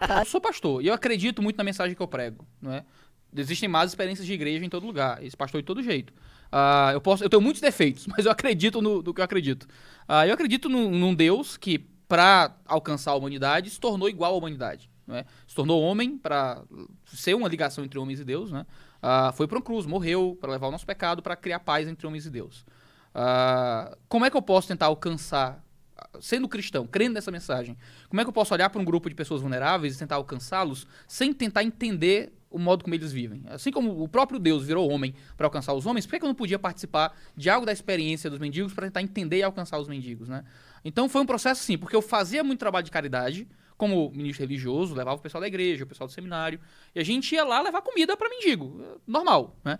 Eu sou pastor e eu acredito muito na mensagem que eu prego, não é? Existem más experiências de igreja em todo lugar, esse pastor de todo jeito. Eu tenho muitos defeitos, mas eu acredito no que eu acredito. Eu acredito num Deus que, para alcançar a humanidade, se tornou igual à humanidade, não é? Se tornou homem para ser uma ligação entre homens e Deus, né? Foi para uma cruz, morreu para levar o nosso pecado, para criar paz entre homens e Deus. Como é que eu posso tentar alcançar, sendo cristão, crendo nessa mensagem, como é que eu posso olhar para um grupo de pessoas vulneráveis e tentar alcançá-los sem tentar entender o modo como eles vivem? Assim como o próprio Deus virou homem para alcançar os homens, por que eu não podia participar de algo da experiência dos mendigos para tentar entender e alcançar os mendigos, né? Então foi um processo assim, porque eu fazia muito trabalho de caridade, como ministro religioso, levava o pessoal da igreja, o pessoal do seminário, e a gente ia lá levar comida para mendigo, normal, né?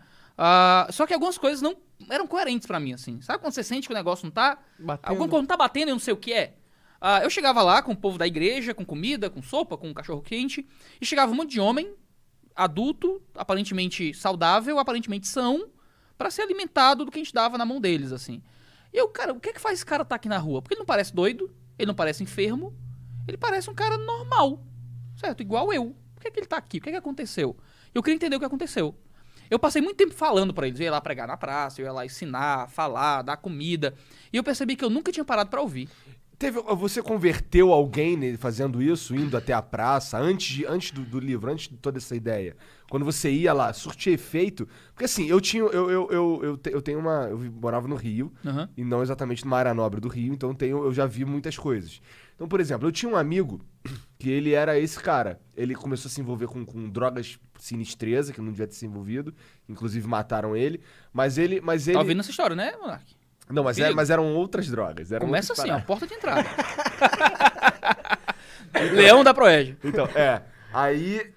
Só que algumas coisas não eram coerentes pra mim, assim. Sabe quando você sente que o negócio não tá... Alguma coisa não tá batendo e eu não sei o que é? Eu chegava lá com o povo da igreja, com comida, com sopa, com cachorro quente, e chegava um monte de homem, adulto, aparentemente saudável, aparentemente são, pra ser alimentado do que a gente dava na mão deles, assim. E eu, cara, o que é que faz esse cara estar aqui na rua? Porque ele não parece doido, ele não parece enfermo, ele parece um cara normal, certo? Igual eu. Por que é que ele tá aqui? O que é que aconteceu? Eu queria entender o que aconteceu. Eu passei muito tempo falando pra eles, eu ia lá pregar na praça, eu ia lá ensinar, falar, dar comida, e eu percebi que eu nunca tinha parado pra ouvir. Você converteu alguém fazendo isso, indo até a praça, antes do livro, antes de toda essa ideia? Quando você ia lá, surtia efeito? Porque assim, eu morava no Rio, e não exatamente numa área nobre do Rio, então eu já vi muitas coisas. Então, por exemplo, eu tinha um amigo que ele era esse cara. Ele começou a se envolver com drogas sinistreza, que não devia ter se envolvido. Inclusive mataram ele. Mas ele... Tá ouvindo essa história, né, Monark? Não, mas eram outras drogas. Começa assim, ó, porta de entrada. Leão da Proege. Então, Aí,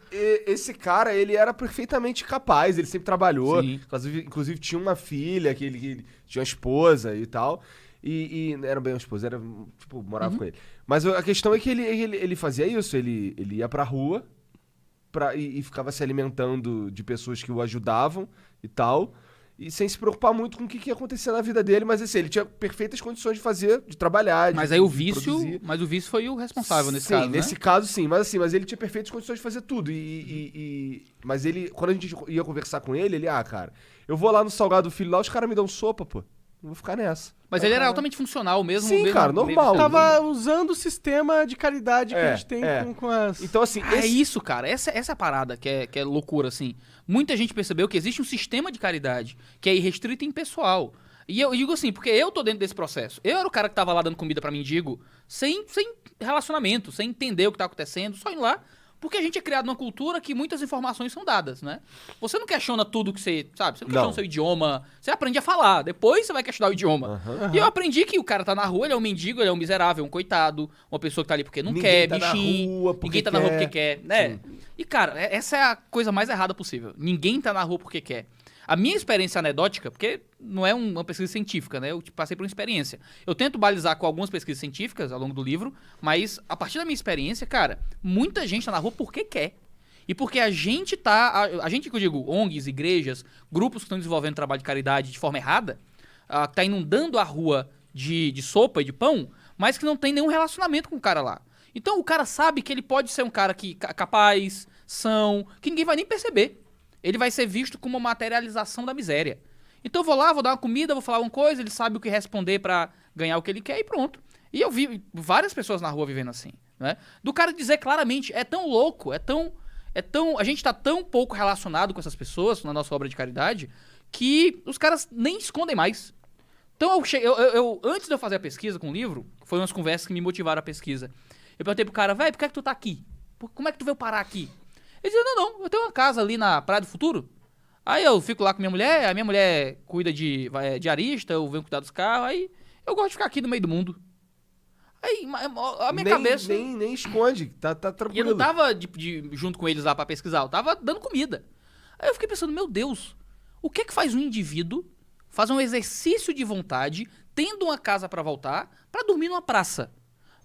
esse cara, ele era perfeitamente capaz, ele sempre trabalhou. Inclusive tinha uma filha, que ele tinha uma esposa e tal. E não era bem uma esposa, era, tipo, morava com ele. Mas a questão é que ele fazia isso, ele ia pra rua e ficava se alimentando de pessoas que o ajudavam e tal. E sem se preocupar muito com o que ia acontecer na vida dele, mas assim, ele tinha perfeitas condições de trabalhar, Mas aí o vício foi o responsável nesse caso, né? Nesse caso sim, mas ele tinha perfeitas condições de fazer tudo. Mas ele, quando a gente ia conversar com ele, cara, eu vou lá no Salgado Filho lá, os caras me dão sopa, pô. Não vou ficar nessa. Mas ele era altamente funcional mesmo. Sim, cara, normal. Tava usando o sistema de caridade que a gente tem com as... Então, assim... É isso, cara. Essa é a parada que é loucura, assim. Muita gente percebeu que existe um sistema de caridade que é irrestrito e impessoal. E eu digo assim, porque eu tô dentro desse processo. Eu era o cara que tava lá dando comida pra mendigo sem relacionamento, sem entender o que tá acontecendo, só indo lá. Porque a gente é criado numa cultura que muitas informações são dadas, né? Você não questiona tudo que você sabe. Você não questiona o seu idioma. Você aprende a falar. Depois você vai questionar o idioma. E eu aprendi que o cara tá na rua, ele é um mendigo, ele é um miserável, um coitado. Uma pessoa que tá ali porque não quer, bichinho. Ninguém tá na rua porque quer, né? Sim. E, cara, essa é a coisa mais errada possível. Ninguém tá na rua porque quer. A minha experiência anedótica, porque não é uma pesquisa científica, né? Eu passei por uma experiência. Eu tento balizar com algumas pesquisas científicas ao longo do livro, mas a partir da minha experiência, cara, muita gente tá na rua porque quer. E porque a gente que eu digo, ONGs, igrejas, grupos que estão desenvolvendo trabalho de caridade de forma errada, tá inundando a rua de sopa e de pão, mas que não tem nenhum relacionamento com o cara lá. Então o cara sabe que ele pode ser um cara capaz, são, que ninguém vai nem perceber. Ele vai ser visto como uma materialização da miséria. Então eu vou lá, vou dar uma comida, vou falar uma coisa, ele sabe o que responder pra ganhar o que ele quer e pronto. E eu vi várias pessoas na rua vivendo assim, né? Do cara dizer claramente, é tão louco, a gente tá tão pouco relacionado com essas pessoas na nossa obra de caridade, que os caras nem escondem mais. Então antes de eu fazer a pesquisa com o livro, foi umas conversas que me motivaram a pesquisa. Eu perguntei pro cara, velho, por que é que tu tá aqui? Como é que tu veio parar aqui? Ele dizia, não, eu tenho uma casa ali na Praia do Futuro. Aí eu fico lá com minha mulher, a minha mulher cuida de arista, eu venho cuidar dos carros, aí eu gosto de ficar aqui no meio do mundo. Aí a minha cabeça... Nem esconde, tá tranquilo. E eu não tava junto com eles lá pra pesquisar, eu tava dando comida. Aí eu fiquei pensando, meu Deus, o que é que faz um indivíduo fazer um exercício de vontade, tendo uma casa pra voltar, pra dormir numa praça?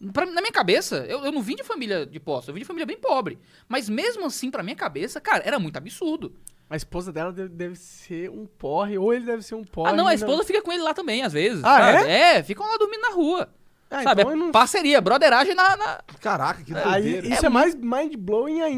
Na minha cabeça, eu não vim de família de posse, eu vim de família bem pobre. Mas mesmo assim, pra minha cabeça, cara, era muito absurdo. A esposa dela deve ser um porre, ou ele deve ser um porre. Ah, não, a esposa fica com ele lá também, às vezes. Ah, sabe? é? Ficam lá dormindo na rua. Sabe? Então Parceria, brotheragem na... Caraca, que Aí, doideira. isso é mais mind-blowing ainda.